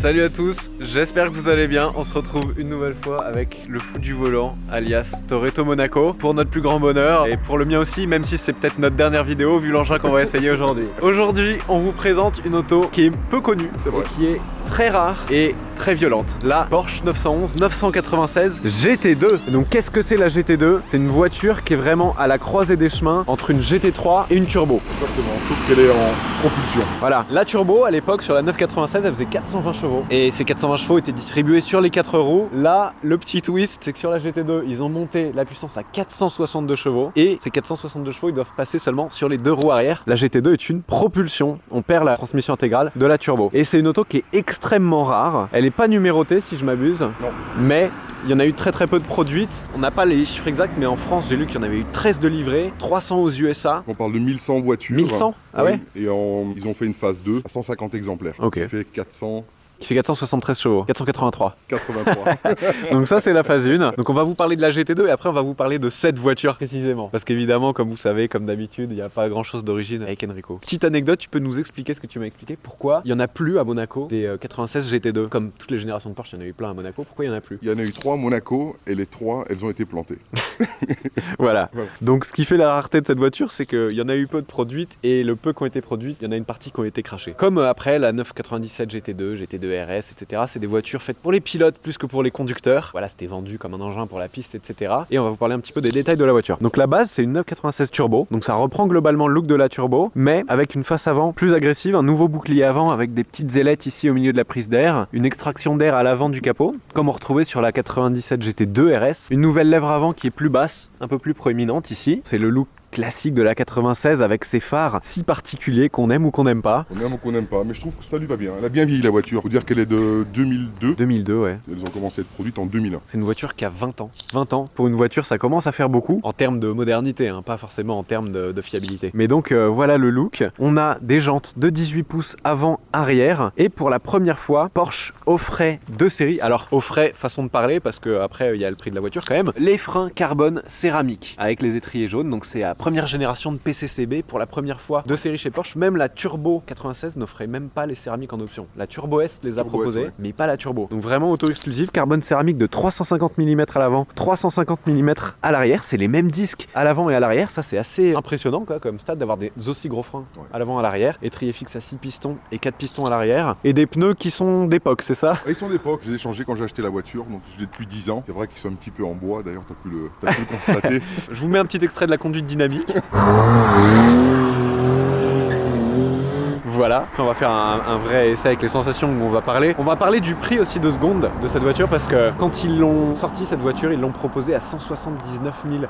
Salut à tous, j'espère que vous allez bien. On se retrouve une nouvelle fois avec le fou du volant, alias Toretto Monaco, pour notre plus grand bonheur et pour le mien aussi, même si c'est peut-être notre dernière vidéo vu l'engin qu'on va essayer aujourd'hui. Aujourd'hui, on vous présente une auto qui est peu connue et qui est très rare et très violente. La Porsche 911 996 GT2. Donc qu'est-ce que c'est la GT2? C'est une voiture qui est vraiment à la croisée des chemins entre une GT3 et une turbo. Exactement, sauf qu'elle est en propulsion. Voilà, la turbo à l'époque sur la 996 elle faisait 420 chevaux et ces 420 chevaux étaient distribués sur les 4 roues. Là, le petit twist, c'est que sur la GT2 ils ont monté la puissance à 462 chevaux et ces 462 chevaux ils doivent passer seulement sur les 2 roues arrière. La GT2 est une propulsion, on perd la transmission intégrale de la turbo et c'est une auto qui est extrêmement rare. Elle n'est pas numérotée si je m'abuse, mais il y en a eu très peu de produites. On n'a pas les chiffres exacts, mais en France, j'ai lu qu'il y en avait eu 13 de livrés, 300 aux USA. On parle de 1100 voitures. 1100? Ah ouais? Et ils ont fait une phase 2 à 150 exemplaires. Ok. Qui fait 400... Qui fait 473 chevaux, 483. 83. Donc ça c'est la phase 1. Donc on va vous parler de la GT2 et après on va vous parler de cette voiture précisément. Parce qu'évidemment, comme vous savez, comme d'habitude, il n'y a pas grand chose d'origine avec Enrico. Petite anecdote, tu peux nous expliquer ce que tu m'as expliqué? Pourquoi il n'y en a plus à Monaco des 96 GT2? Comme toutes les générations de Porsche, il y en a eu plein à Monaco, pourquoi il n'y en a plus? Il y en a eu 3 à Monaco et les 3, elles ont été plantées. Voilà. Donc ce qui fait la rareté de cette voiture, c'est qu'il y en a eu peu de produites et le peu qui ont été produites, il y en a une partie qui ont été crachées. Comme après la 997 GT2, GT2 RS, etc. C'est des voitures faites pour les pilotes plus que pour les conducteurs. Voilà, c'était vendu comme un engin pour la piste, etc. Et on va vous parler un petit peu des détails de la voiture. Donc la base, c'est une 996 turbo. Donc ça reprend globalement le look de la turbo, mais avec une face avant plus agressive, un nouveau bouclier avant avec des petites ailettes ici au milieu de la prise d'air, une extraction d'air à l'avant du capot, comme on retrouvait sur la 97 GT2 RS, une nouvelle lèvre avant qui est plus basse, un peu plus proéminente ici. C'est le look classique de la 96 avec ses phares si particuliers qu'on aime ou qu'on n'aime pas. On aime ou qu'on n'aime pas, mais je trouve que ça lui va bien. Elle a bien vieilli la voiture. Faut dire qu'elle est de 2002. 2002, ouais. Elles ont commencé à être produites en 2001. C'est une voiture qui a 20 ans. 20 ans, pour une voiture, ça commence à faire beaucoup en termes de modernité, hein, pas forcément en termes de fiabilité. Mais donc voilà le look. On a des jantes de 18 pouces avant-arrière et pour la première fois, Porsche offrait 2 séries. Alors offrait, façon de parler, parce qu'après il y a le prix de la voiture quand même. Les freins carbone céramique avec les étriers jaunes, donc c'est à première génération de PCCB pour la première fois de série chez Porsche. Même la Turbo 96 n'offrait même pas les céramiques en option. La Turbo S les a proposées, ouais, mais pas la Turbo. Donc vraiment auto-exclusive, carbone céramique de 350 mm à l'avant, 350 mm à l'arrière. C'est les mêmes disques à l'avant et à l'arrière. Ça c'est assez impressionnant quoi, comme stade d'avoir des aussi gros freins à l'avant et à l'arrière. Étrier fixe à 6 pistons et 4 pistons à l'arrière. Et des pneus qui sont d'époque, c'est ça? Ils sont d'époque. Je les ai changés quand j'ai acheté la voiture, donc je l'ai depuis 10 ans. C'est vrai qu'ils sont un petit peu en bois, d'ailleurs t'as pu le constater. Je vous mets un petit extrait de la conduite dynamique. Voilà, après on va faire un vrai essai avec les sensations où on va parler. On va parler du prix aussi 2 secondes de cette voiture parce que quand ils l'ont sorti cette voiture, ils l'ont proposée à 179 000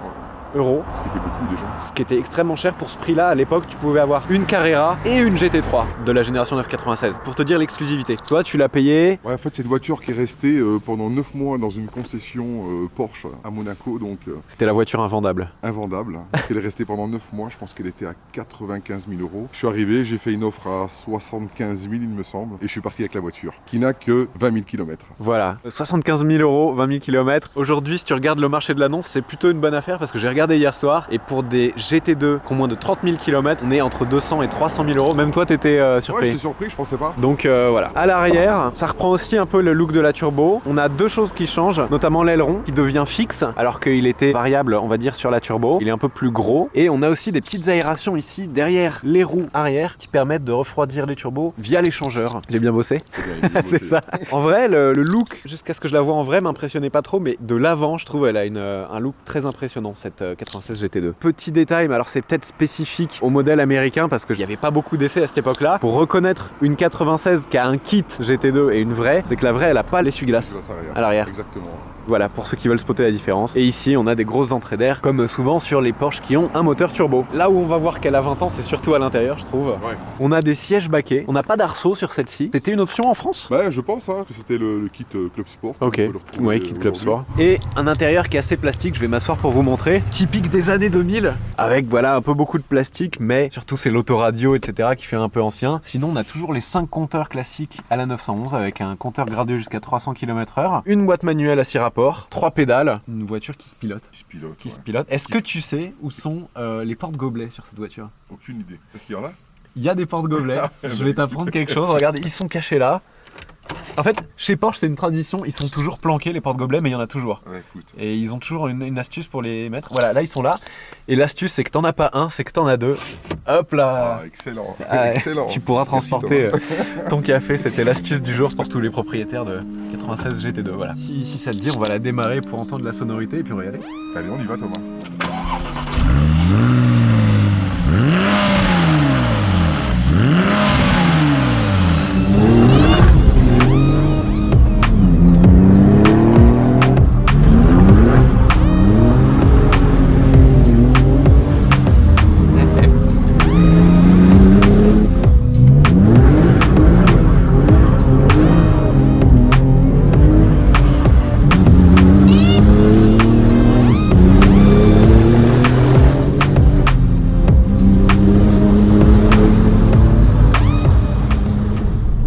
euros. Ce qui était beaucoup déjà. Ce qui était extrêmement cher pour ce prix-là. À l'époque, tu pouvais avoir une Carrera et une GT3 de la génération 996. Pour te dire l'exclusivité. Toi, tu l'as payé. Ouais, en fait, c'est une voiture qui est restée pendant 9 mois dans une concession Porsche à Monaco. Donc, c'était la voiture invendable. Invendable. Donc, elle est restée pendant 9 mois. Je pense qu'elle était à 95 000 euros. Je suis arrivé, j'ai fait une offre à 75 000, il me semble. Et je suis parti avec la voiture qui n'a que 20 000 km. Voilà. 75 000 euros, 20 000 km. Aujourd'hui, si tu regardes le marché de l'annonce, c'est plutôt une bonne affaire parce que j'ai regardé hier soir et pour des GT2 qui ont moins de 30 000 km, on est entre 200 et 300 000 euros. Même toi, t'étais surpris. Ouais, j'étais surpris, je pensais pas. Donc voilà. À l'arrière, ça reprend aussi un peu le look de la turbo. On a 2 choses qui changent, notamment l'aileron qui devient fixe alors qu'il était variable, on va dire, sur la turbo. Il est un peu plus gros et on a aussi des petites aérations ici derrière les roues arrière qui permettent de refroidir les turbos via l'échangeur. J'ai bien bossé. C'est ça. En vrai, le look, jusqu'à ce que je la vois en vrai, m'impressionnait pas trop, mais de l'avant, je trouve, elle a un look très impressionnant cette 96 GT2. Petit détail, mais alors c'est peut-être spécifique au modèle américain parce qu'il n'y avait pas beaucoup d'essais à cette époque-là. Pour reconnaître une 96 qui a un kit GT2 et une vraie, c'est que la vraie, elle a pas l'essuie-glace à l'arrière. Exactement. Voilà, pour ceux qui veulent spotter la différence. Et ici, on a des grosses entrées d'air, comme souvent sur les Porsche qui ont un moteur turbo. Là où on va voir qu'elle a 20 ans, c'est surtout à l'intérieur, je trouve. Ouais. On a des sièges baquets. On n'a pas d'arceau sur celle-ci. C'était une option en France? Bah, je pense que c'était le kit Club Sport. Ok, ouais, kit Club Sport. Et un intérieur qui est assez plastique, je vais m'asseoir pour vous montrer. Typique des années 2000, avec voilà un peu beaucoup de plastique, mais surtout c'est l'autoradio, etc. qui fait un peu ancien. Sinon, on a toujours les 5 compteurs classiques à la 911 avec un compteur gradué jusqu'à 300 km/h, une boîte manuelle à 6 rapports, 3 pédales, une voiture qui se pilote. Qui se pilote. Est-ce que tu sais où sont les porte-gobelets sur cette voiture? Aucune idée. Est-ce qu'il y en a? Il y a des porte-gobelets. Je vais t'apprendre quelque chose. Regarde, ils sont cachés là. En fait, chez Porsche, c'est une tradition, ils sont toujours planqués les porte-gobelets, mais il y en a toujours. Ouais, écoute. Et ils ont toujours une astuce pour les mettre. Voilà, là ils sont là. Et l'astuce, c'est que t'en as pas un, c'est que t'en as deux. Hop là. Ah, excellent. Ah, Excellent. Tu pourras Merci, transporter ton café, c'était l'astuce du jour pour tous les propriétaires de 96 GT2. Voilà. Si ça te dit, on va la démarrer pour entendre la sonorité et puis on va y aller. Allez, on y va, Thomas.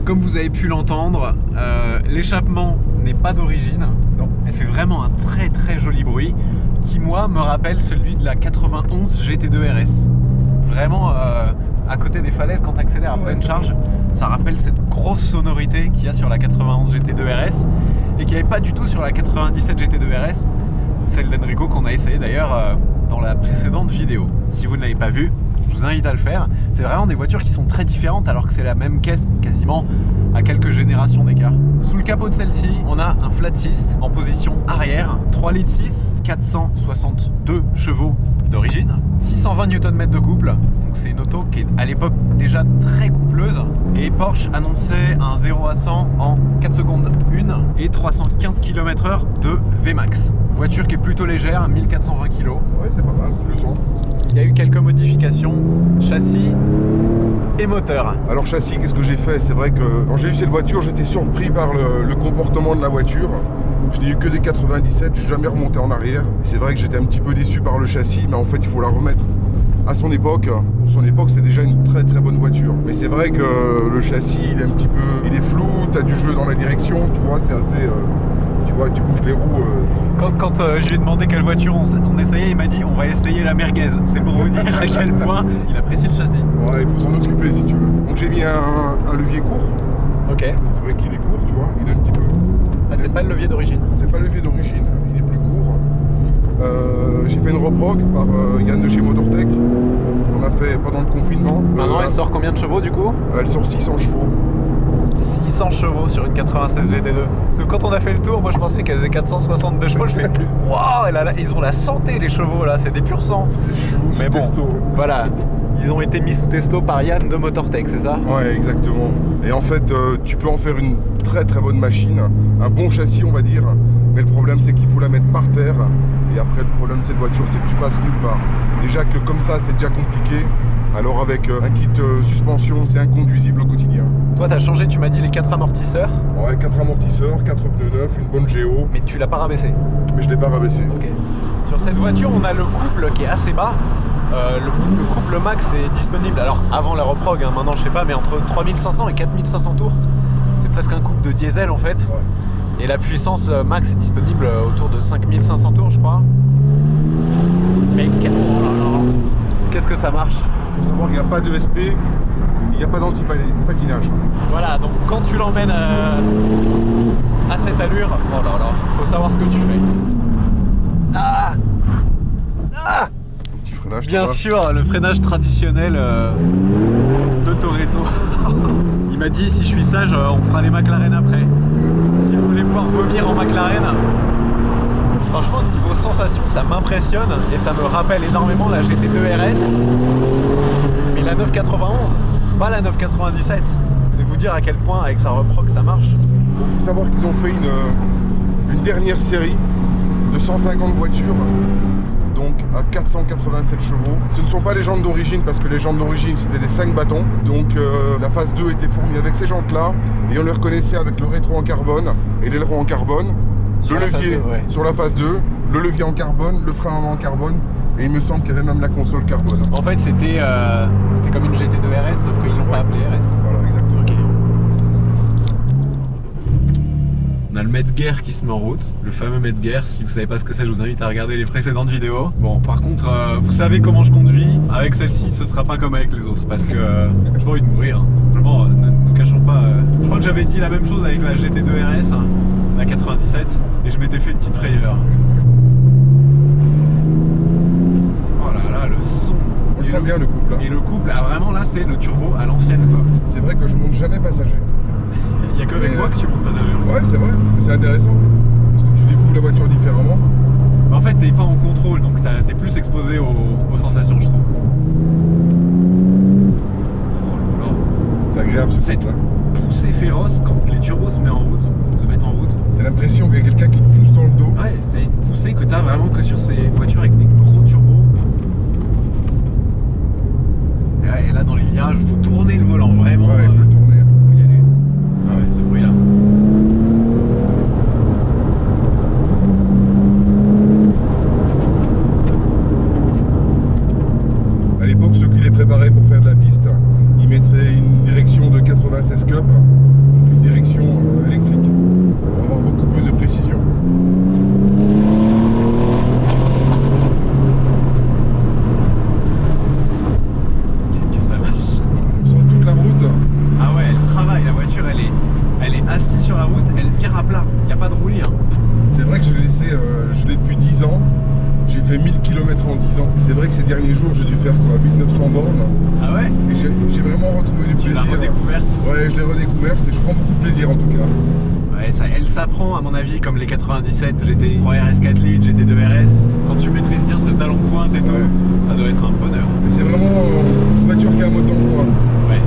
Comme vous avez pu l'entendre, l'échappement n'est pas d'origine. Non. Elle fait vraiment un très très joli bruit qui moi me rappelle celui de la 91 GT2 RS. Vraiment à côté des falaises quand tu accélères à pleine charge, ça rappelle cette grosse sonorité qu'il y a sur la 91 GT2 RS et qu'il n'y avait pas du tout sur la 97 GT2 RS, celle d'Enrico qu'on a essayé d'ailleurs dans la précédente vidéo. Si vous ne l'avez pas vue, je vous invite à le faire. C'est vraiment des voitures qui sont très différentes alors que c'est la même caisse quasiment à quelques générations d'écart. Sous le capot de celle-ci, on a un flat 6 en position arrière, 3 litres 6, 462 chevaux d'origine, 620 Nm de couple. Donc c'est une auto qui est à l'époque déjà très coupleuse et Porsche annonçait un 0 à 100 en 4 secondes 1 et 315 km/h de Vmax. Voiture qui est plutôt légère, 1420 kg. Ouais, c'est pas mal, je le sens. Il y a eu quelques modifications, châssis et moteur. Alors châssis, qu'est-ce que j'ai fait? C'est vrai que quand j'ai eu cette voiture, j'étais surpris par le comportement de la voiture. Je n'ai eu que des 97, je suis jamais remonté en arrière. C'est vrai que j'étais un petit peu déçu par le châssis, mais en fait il faut la remettre à son époque. Pour son époque, c'est déjà une très très bonne voiture. Mais c'est vrai que le châssis, il est un petit peu, il est flou, tu as du jeu dans la direction, tu vois, c'est assez... tu vois, tu bouges les roues. Quand je lui ai demandé quelle voiture on essayait, il m'a dit on va essayer la merguez. C'est pour vous dire à quel point il apprécie le châssis. Ouais, il faut s'en occuper si tu veux. Donc j'ai mis un levier court. Ok. C'est vrai qu'il est court, tu vois, il est un petit peu... Ah, c'est pas le levier d'origine. C'est pas le levier d'origine, il est plus court. J'ai fait une reprog par Yann de chez Motortech, qu'on a fait pendant le confinement. Maintenant, elle sort combien de chevaux du coup? Elle sort 600 chevaux. 600 chevaux sur une 96 GT2. Parce que quand on a fait le tour, moi je pensais qu'elle faisait 462 chevaux. Je fais waouh, ils ont la santé les chevaux là, c'est des purs sang. Mais bon, testo. voilà, ils ont été mis sous testo par Yann de Motortech, c'est ça? Ouais, exactement. Et en fait, tu peux en faire une très très bonne machine, un bon châssis on va dire. Mais le problème c'est qu'il faut la mettre par terre. Et après le problème de cette voiture c'est que tu passes nulle part. Déjà que comme ça c'est déjà compliqué. Alors avec un kit suspension c'est inconduisible au quotidien. Toi t'as changé, tu m'as dit les 4 amortisseurs. Ouais, 4 amortisseurs, 4 pneus neufs, une bonne géo. Mais tu l'as pas rabaissé. Mais je l'ai pas rabaissé. Ok. Sur cette voiture on a le couple qui est assez bas. Le couple max est disponible, alors avant la reprog, hein, maintenant je sais pas, mais entre 3500 et 4500 tours. C'est presque un couple de diesel en fait. Ouais. Et la puissance max est disponible autour de 5500 tours je crois. Mais qu'est-ce que ça marche? Il faut savoir qu'il n'y a pas de SP, il n'y a pas d'anti-patinage. Voilà, donc quand tu l'emmènes à cette allure, oh là là, faut savoir ce que tu fais. Ah, ah, Petit freinage. bien tout ça. sûr, le freinage traditionnel de Toretto. Il m'a dit si je suis sage, on fera les McLaren après. Si vous voulez pouvoir vomir en McLaren. Franchement, niveau sensation, ça m'impressionne et ça me rappelle énormément la GT2 RS. Mais la 991, pas la 997. C'est vous dire à quel point avec sa reprog ça marche. Il faut savoir qu'ils ont fait une dernière série de 150 voitures, donc à 487 chevaux. Ce ne sont pas les jantes d'origine parce que les jantes d'origine c'était des 5 bâtons. Donc la phase 2 était fournie avec ces jantes là et on les reconnaissait avec le rétro en carbone et l'aileron en carbone. Sur Le la phase levier 2, ouais. sur la phase 2, le levier en carbone, le frein en carbone et il me semble qu'il y avait même la console carbone. En fait, c'était comme une GT2 RS, sauf qu'ils l'ont pas appelée RS. Voilà, exactement. Ok. On a le Metzger qui se met en route, le fameux Metzger. Si vous savez pas ce que c'est, je vous invite à regarder les précédentes vidéos. Bon, par contre, vous savez comment je conduis. Avec celle-ci, ce sera pas comme avec les autres parce que j'ai pas envie de mourir. Hein. Simplement, ne nous cachons pas. Je crois que j'avais dit la même chose avec la GT2 RS, hein, la 97, et je m'étais fait une petite frayeur. Oh là là, le son. On le sent bien le couple. Hein. Et le couple, ah, vraiment là, c'est le turbo à l'ancienne quoi. C'est vrai que je monte jamais passager. Il y a que avec moi que tu montes passager. Ouais, c'est vrai, c'est intéressant. Parce que tu découvres la voiture différemment. En fait, t'es pas en contrôle, donc t'es plus exposé aux sensations, je trouve. Oh là là. C'est agréable ce Cette truc-là. poussée féroce quand les turbos se mettent en route. T'as l'impression qu'il y a quelqu'un qui te pousse dans le dos. Ouais, c'est une poussée que t'as vraiment que sur ces voitures avec des gros turbos. Et, ouais, et là, dans les virages, il faut tourner le volant, vraiment. Ouais, il faut le tourner. Faut y aller. Ah ouais, ce bruit-là. À l'époque, ceux qui les préparaient pour faire de la piste, ils mettraient une direction de 96 cups, donc une direction électrique, pour avoir beaucoup plus de précision. Qu'est-ce que ça marche? Sur toute la route, Ah ouais, elle travaille, la voiture, elle est assise sur la route, elle vire à plat. Il n'y a pas de roulis. Hein. c'est vrai que je l'ai laissé, je l'ai depuis 10 ans. J'ai fait 1000 km en 10 ans. C'est vrai que ces derniers jours, j'ai dû faire quoi, 800-900 bornes. Ah ouais? Et j'ai vraiment retrouvé du Tu plaisir. l'as redécouverte? Ouais, je l'ai redécouverte et je prends beaucoup de plaisir en tout cas. Ouais, ça, elle s'apprend à mon avis comme les 97 GT 3 RS 4 litres, GT2 RS. Quand tu maîtrises bien ce talon de pointe et tout, Ouais. ça doit être un bonheur. Mais c'est vraiment une voiture qui a un moteur d'emploi. Ouais.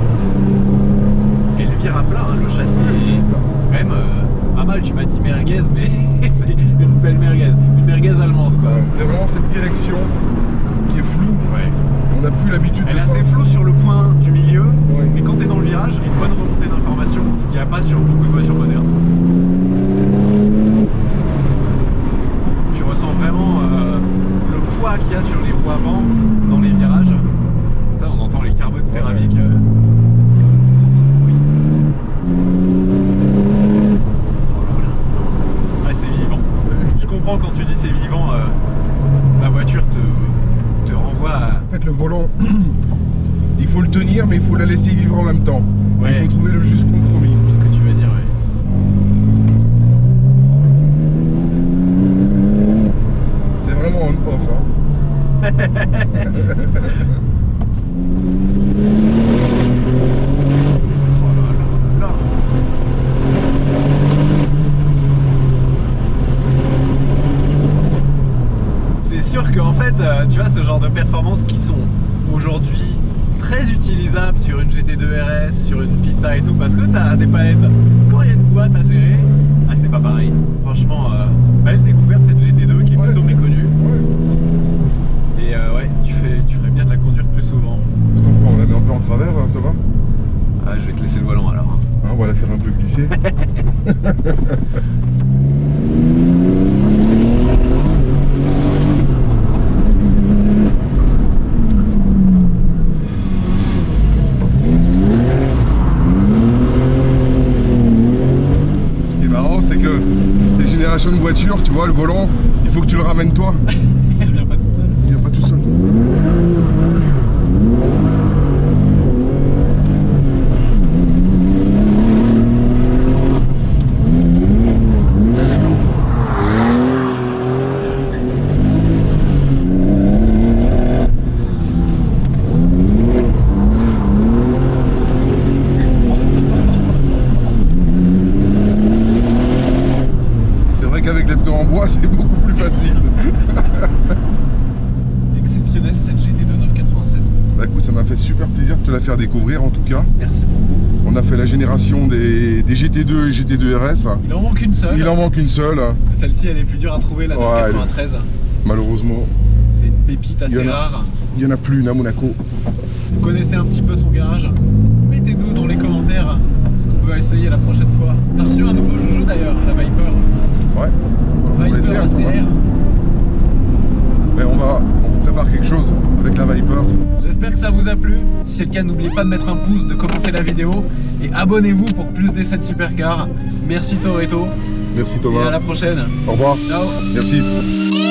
Et elle vire à plat, hein, le châssis est quand même pas mal. Tu m'as dit merguez, mais c'est une belle merguez. Une merguez allemande quoi. Ouais, c'est vraiment cette direction qui est floue. Ouais. On n'a plus l'habitude Elle de est ça. assez floue sur le point du milieu, Ouais. mais quand tu es dans le virage, il y a une bonne remontée d'informations, ce qu'il n'y a pas sur beaucoup de voitures modernes. Tu ressens vraiment le poids qu'il y a sur les roues avant dans les virages. Ça, on entend les carreaux de céramique. Ce bruit. Oh là là. Ouais, c'est vivant. Je comprends quand tu dis c'est vivant, la voiture te renvoie à... En fait, le volant, il faut le tenir, mais il faut la laisser vivre en même temps. Ouais. Il faut trouver le juste compromis. ce que tu veux dire, ouais. C'est vraiment on-off. Hein. Oh là là là. C'est sûr qu'en fait, tu vois, ce genre de performances qui sont aujourd'hui très utilisables sur une GT2 RS, sur une Pista et tout, parce que tu as des palettes. Quand il y a une boîte à gérer, ah, c'est pas pareil. Franchement, belle découverte cette GT2 qui est Ouais, plutôt c'est- méconnue. Ouais. Et ouais, tu ferais bien de la conduire plus souvent. Ce qu'on fait, on la met un peu en travers, hein, Thomas. Ah, je vais te laisser le volant alors. Hein, on va la faire un peu glisser. Ce qui est marrant, c'est que ces générations de voitures, tu vois, le volant, il faut que tu le ramènes toi. Elle vient pas tout seul. Il vient pas tout seul. C'est vrai qu'avec les pneus en bois, c'est beaucoup plus facile. Exceptionnel cette GT2 996. Bah écoute, ça m'a fait super plaisir de te la faire découvrir en tout cas. Merci beaucoup. On a fait la génération des GT2 et GT2 RS. Il en manque une seule. Il en manque une seule, Celle-ci, elle est plus dure à trouver, la Ouais, 993. malheureusement. C'est une pépite assez Il y en a. rare. Il n'y en a plus une à Monaco. Vous connaissez un petit peu son garage? Mettez-nous dans les commentaires ce qu'on peut essayer la prochaine fois. T'as reçu un nouveau joujou d'ailleurs, la Viper. Ouais. On va Viper essayer, hein, ACR. Mais on prépare quelque chose avec la Viper. J'espère J'espère que ça vous a plu. Si c'est le cas, n'oubliez pas de mettre un pouce, de commenter la vidéo et abonnez-vous pour plus d'essais de supercar. Merci Toretto. Merci Thomas. Et à la prochaine. Au revoir. Ciao. Merci.